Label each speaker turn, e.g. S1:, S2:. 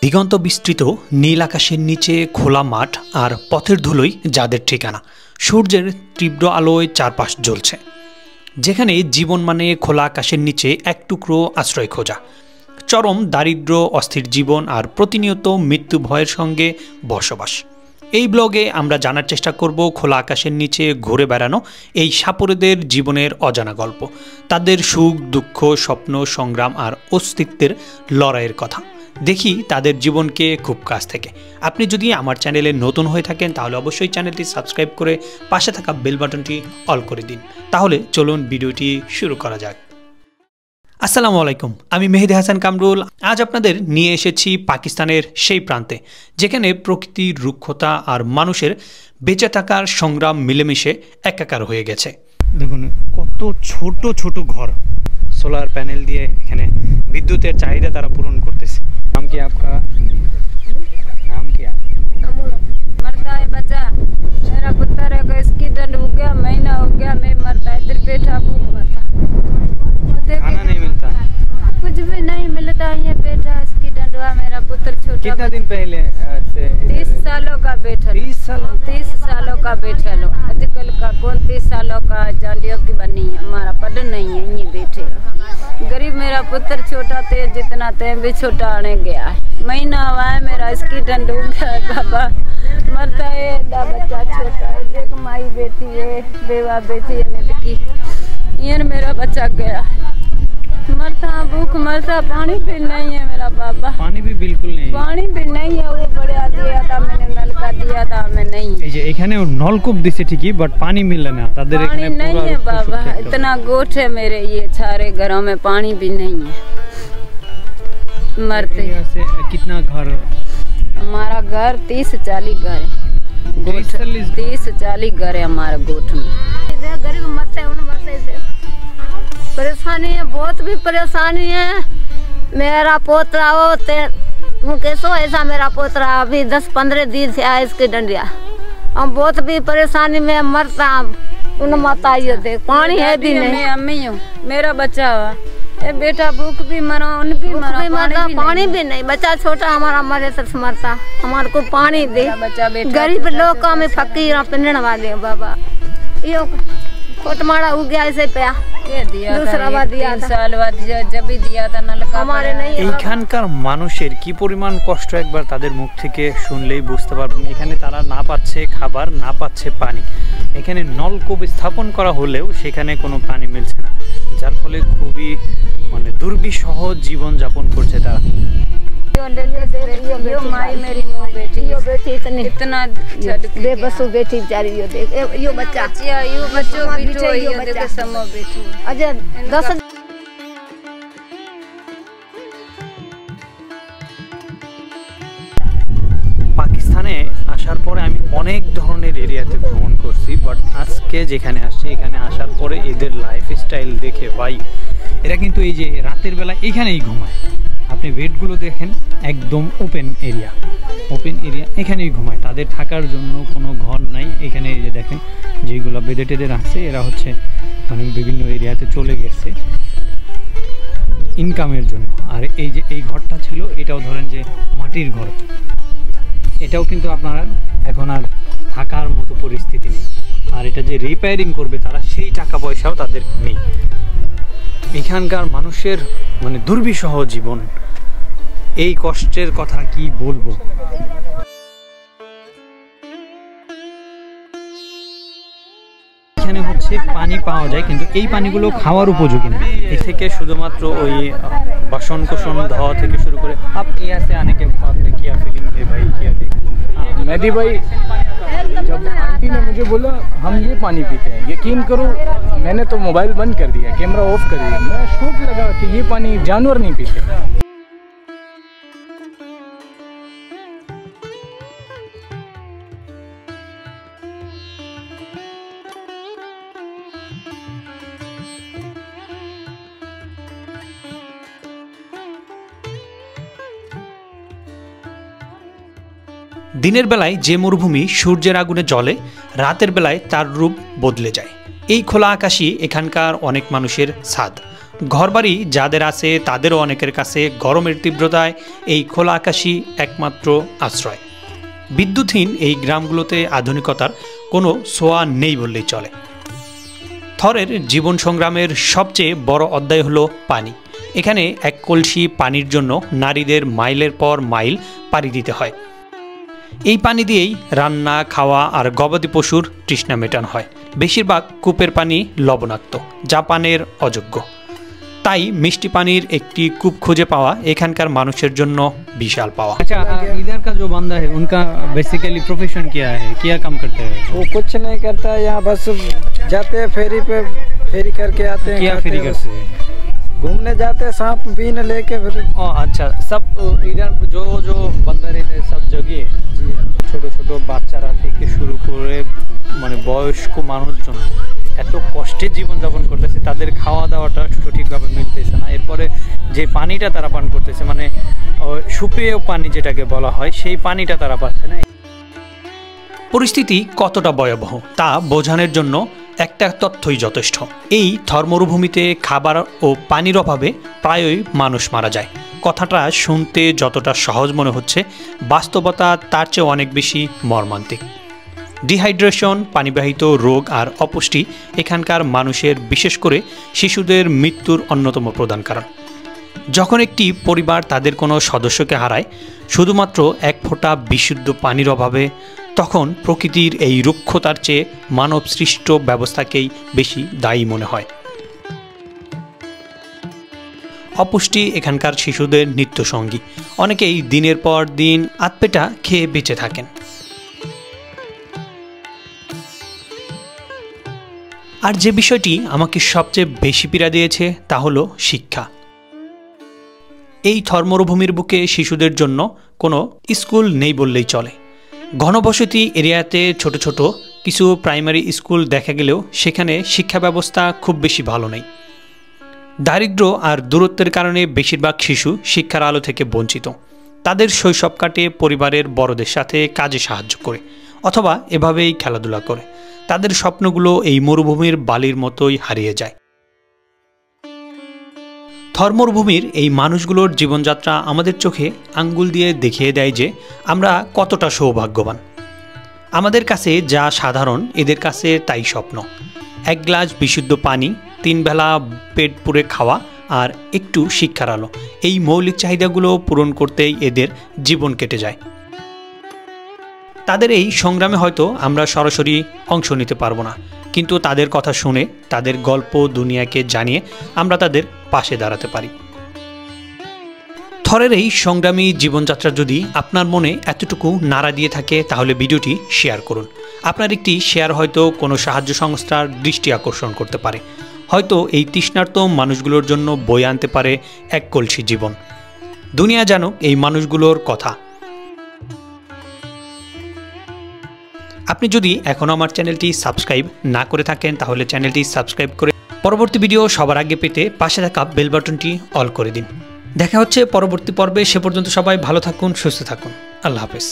S1: দিগন্ত বিস্তৃত নীল আকাশের নিচে খোলা মাঠ আর পথের ধুলোই যাদের ঠিকানা। সূর্যের তীব্র আলোয় চারপাশ জ্বলছে, যেখানে জীবন মানে খোলা আকাশের নিচে এক টুকরো আশ্রয় খোঁজা। চরম দারিদ্র্য, অস্থির জীবন আর প্রতিনিয়ত মৃত্যু ভয়ের সঙ্গে বসবাস। এই ব্লগে আমরা জানার চেষ্টা করব খোলা আকাশের নিচে ঘুরে বেড়ানো এই সাপুড়েদের জীবনের অজানা গল্প, তাদের সুখ দুঃখ, স্বপ্ন, সংগ্রাম আর অস্তিত্বের লড়াইয়ের কথা। দেখি তাদের জীবনকে খুব কাছ থেকে। আপনি যদি আমার চ্যানেলে নতুন হয়ে থাকেন তাহলে অবশ্যই চ্যানেলটি সাবস্ক্রাইব করে পাশে থাকা বেল বাটনটি অল করে দিন। তাহলে চলুন ভিডিওটি শুরু করা যাক। আসসালামু আলাইকুম, আমি মেহেদি হাসান কামরুল। আজ আপনাদের নিয়ে এসেছি পাকিস্তানের সেই প্রান্তে, যেখানে প্রকৃতির রুক্ষতা আর মানুষের বেঁচে থাকার সংগ্রাম মিলেমিশে একাকার হয়ে গেছে। দেখুন কত ছোট ছোট ঘর, সোলার প্যানেল দিয়ে এখানে বিদ্যুতের চাহিদা তারা পূরণ করতেছে। নাম কি আপনার? नाम क्या?
S2: मरता है बच्चा, मेरा पुत्र है, इसकी दंड हो गया, महीना हो गया, मैं मरता इधर बैठा भूख मरता,
S1: खाना नहीं मिलता,
S2: कुछ भी नहीं मिलता, ये बैठा इसकी दंड हुआ। मेरा पुत्र छोटा,
S1: कितना दिन पहले से?
S2: 30 सालों का बैठा।
S1: 30 सालों
S2: 30 सालों का बैठा लो। आजकल का कौन 30 सालों का जांडियों की बनी है, हमारा पद नहीं है, ये बैठे गरीब। मेरा पुत्र छोटा थे, जितना थे भी छोटा आने गया है, महीना हुआ है मेरा, इसकी डंड हो गया है बाबा, मरता है। एडा बच्चा छोटा है, देख माई बेटी है, बेवा बेटी है की, ये मेरा बच्चा गया है, मरता भूख मरता। पानी भी नहीं है मेरा बाबा,
S1: पानी भी बिल्कुल नहीं,
S2: पानी भी नहीं है। वो बढ़िया दिया था मैंने, नलका दिया था मैं, नहीं
S1: এই যে এখানে নলকূপ দিছে ঠিকই, বাট পানি মিলে না তাদের
S2: पानी
S1: এখানে।
S2: नहीं है बाबा, इतना गोठ है मेरे ये सारे घरों में, पानी भी नहीं है, मरते हैं।
S1: से कितना घर?
S2: हमारा घर 30-40 घर है, 30-40 घर है हमारे गोठ में। गरीब मरते हैं, परेशानी है, बहुत भी परेशानी है। मेरा पोतरा होते तुम कैसो ऐसा, मेरा पोतरा अभी 10-15 दिन से आया इसके डंडिया, हम बहुत भी परेशानी में मरता। उन माता ये देख पानी है भी नहीं, मैं अम्मी हूँ, मेरा बच्चा हुआ ये बेटा, भूख भी मरा, उन भी मरा, पानी भी नहीं। बच्चा छोटा हमारा मरे से मरता, हमारे को पानी दे। गरीब लोग का में फकीर पिंडन वाले बाबा, यो कोटमाड़ा हो गया ऐसे पे दिया, दूसरा बार दिया था, साल बाद जब भी दिया था नलका हमारे नहीं।
S1: এইখানকার মানুষের কি পরিমাণ কষ্ট একবার তাদের মুখ থেকে শুনলেই বুঝতে পারবেন। এখানে তারা না পাচ্ছে খাবার, না পাচ্ছে পানি। এখানে নলকূপ স্থাপন করা হলেও সেখানে কোনো পানি মিলছে না, যার ফলে খুবই দুর্বিষহ জীবন যাপন করছে তারা।
S2: यो माई मेरी नो बेटी, यो बेटी इतना बेबस बेटी बेचारी, यो देख यो बच्चा, यो बच्चों बेटो, यो देखो समो बेटो। अच्छा 10
S1: পাকিস্তানে আসার পরে আমি অনেক ধরনের এরিয়াতে ভ্রমণ করছি, বাট আজকে যেখানে আসছি, এখানে আসার পরে এদের লাইফস্টাইল দেখে ভাই, এরা কিন্তু এই যে রাতের বেলা এখানেই ঘুমায়। আপনি বেডগুলো দেখেন, একদম ওপেন এরিয়া, এখানেই ঘুমায়। তাদের থাকার জন্য কোনো ঘর নাই। এখানে এই যে দেখেন যেগুলো বেডে টেডে রাখছে, এরা হচ্ছে বিভিন্ন এরিয়াতে চলে গেছে ইনকামের জন্য। আর এই যে এই ঘরটা ছিল, এটাও ধরেন যে মাটির ঘর, এটাও কিন্তু আপনার এখন আর থাকার মতো পরিস্থিতি নেই। আর এটা যে রিপেয়ারিং করবে তারা, সেই টাকা পয়সাও তাদের নেই। এখানকার মানুষের দুর্বিষহ জীবন, এই কষ্টের কথা কি বলবো। এখানে হচ্ছে পানি পাওয়া যায়, কিন্তু এই পানিগুলো খাওয়ার উপযোগী না। এ থেকে শুধুমাত্র ওই বাসন কোসন ধোয়া থেকে শুরু করে। আপনি यहाँ आने के बाद में क्या फीलिंग है भाई, क्या देख?
S3: मेहदी भाई, जब आंटी ने मुझे बोला हम ये पानी पीते हैं, यकीन करो मैंने तो मोबाइल बंद कर दिया, कैमरा ऑफ कर दिया। मैं शौक लगा कि ये पानी जानवर नहीं पीते।
S1: দিনের বেলায় যে মরুভূমি সূর্যের আগুনে জ্বলে, রাতের বেলায় তার রূপ বদলে যায়। এই খোলা আকাশই এখানকার অনেক মানুষের ছাদ। ঘরবাড়ি যাদের আছে তাদেরও অনেকের কাছে গরমের তীব্রতায় এই খোলা আকাশই একমাত্র আশ্রয়। বিদ্যুৎহীন এই গ্রামগুলোতে আধুনিকতার কোনো ছোঁয়া নেই বললেই চলে। থরের জীবন সংগ্রামের সবচেয়ে বড় অধ্যায় হলো পানি। এখানে এক কলসি পানির জন্য নারীদের মাইলের পর মাইল পাড়ি দিতে হয়। এই পানি দিয়েই রান্না, খাওয়া আর গবাদি পশুর তৃষ্ণা মেটানো হয়। বেশিরভাগ কূপের পানি লবণাক্ত, যা পানের অযোগ্য। তাই মিষ্টি পানির একটি কূপ খুঁজে পাওয়া এখানকার মানুষের জন্য বিশাল পাওয়া।
S4: अच्छा, इधर का जो बंदा है उनका बेसिकली प्रोफेशन क्या है, क्या काम करते हैं?
S5: वो कुछ नहीं करता है, यहाँ बस जाते हैं फेरी पे, फेरी करके आते हैं।
S4: क्या फेरी करते हैं?
S5: घूमने जाते हैं, सांप बीन लेके फिर।
S4: अच्छा, सब इधर जो जो बंदा रहते हैं सब जगह ছোট ছোট বাচ্চারা থেকে শুরু করে মানে বয়স্ক মানুষজন এত কষ্টে জীবনযাপন করতেছে, তাদের খাওয়া দাওয়াটা সঠিকভাবে মিলতেছে না। এরপরে যে পানিটা তারা পান করতেছে মানে সুপেয় পানি যেটাকে বলা হয়, সেই পানিটা তারা পাচ্ছে না।
S1: পরিস্থিতি কতটা ভয়াবহ তা বোঝানোর জন্য একটা তথ্যই যথেষ্ট। এই থর মরুভূমিতে খাবার ও পানির অভাবে প্রায়ই মানুষ মারা যায়। কথাটা শুনতে যতটা সহজ মনে হচ্ছে, বাস্তবতা তার চেয়ে অনেক বেশি মর্মান্তিক। ডিহাইড্রেশন, পানিবাহিত রোগ আর অপুষ্টি এখানকার মানুষের, বিশেষ করে শিশুদের মৃত্যুর অন্যতম প্রধান কারণ। যখন একটি পরিবার তাদের কোনো সদস্যকে হারায় শুধুমাত্র এক ফোঁটা বিশুদ্ধ পানির অভাবে, তখন প্রকৃতির এই রুক্ষতার চেয়ে মানব সৃষ্ট ব্যবস্থাকেই বেশি দায়ী মনে হয়। অপুষ্টি এখানকার শিশুদের নিত্যসঙ্গী। অনেকেই দিনের পর দিন আধপেটা খেয়ে বেঁচে থাকেন। আর যে বিষয়টি আমাকে সবচেয়ে বেশি পীড়া দিয়েছে তা হলো শিক্ষা। এই থর মরুভূমির বুকে শিশুদের জন্য কোনো স্কুল নেই বললেই চলে। ঘনবসতি এরিয়াতে ছোট ছোট কিছু প্রাইমারি স্কুল দেখা গেলেও সেখানে শিক্ষা ব্যবস্থা খুব বেশি ভালো নেই। দারিদ্র্য আর দূরত্বের কারণে বেশিরভাগ শিশু শিক্ষার আলো থেকে বঞ্চিত। তাদের শৈশব কাটে পরিবারের বড়দের সাথে কাজে সাহায্য করে অথবা এভাবেই খেলাধুলা করে। তাদের স্বপ্নগুলো এই মরুভূমির বালির মতোই হারিয়ে যায়। থর মরুভূমির এই মানুষগুলোর জীবনযাত্রা আমাদের চোখে আঙ্গুল দিয়ে দেখিয়ে দেয় যে আমরা কতটা সৌভাগ্যবান। আমাদের কাছে যা সাধারণ এদের কাছে তাই স্বপ্ন। এক গ্লাস বিশুদ্ধ পানি, 3 বেলা পেট পুরে খাওয়া আর একটু শিক্ষার আলো, এই মৌলিক চাহিদাগুলো পূরণ করতেই এদের জীবন কেটে যায়। তাদের এই সংগ্রামে হয়তো আমরা সরাসরি অংশ নিতে পারবো না, কিন্তু তাদের কথা শুনে, তাদের গল্প দুনিয়াকে জানিয়ে আমরা তাদের পাশে দাঁড়াতে পারি। থরের এই সংগ্রামী জীবনযাত্রা যদি আপনার মনে এতটুকু নাড়া দিয়ে থাকে তাহলে ভিডিওটি শেয়ার করুন। আপনার একটি শেয়ার হয়তো কোনো সাহায্য সংস্থার দৃষ্টি আকর্ষণ করতে পারে, হয়তো এই তৃষ্ণার্ত মানুষগুলোর জন্য বয়ে আনতে পারে এক কলসি জীবন। দুনিয়া জানুক এই মানুষগুলোর কথা। আপনি যদি এখনও আমার চ্যানেলটি সাবস্ক্রাইব না করে থাকেন তাহলে চ্যানেলটি সাবস্ক্রাইব করে পরবর্তী ভিডিও সবার আগে পেতে পাশে থাকা বেল বাটনটি অল করে দিন। দেখা হচ্ছে পরবর্তী পর্বে। সে পর্যন্ত সবাই ভালো থাকুন, সুস্থ থাকুন। আল্লাহ হাফেজ।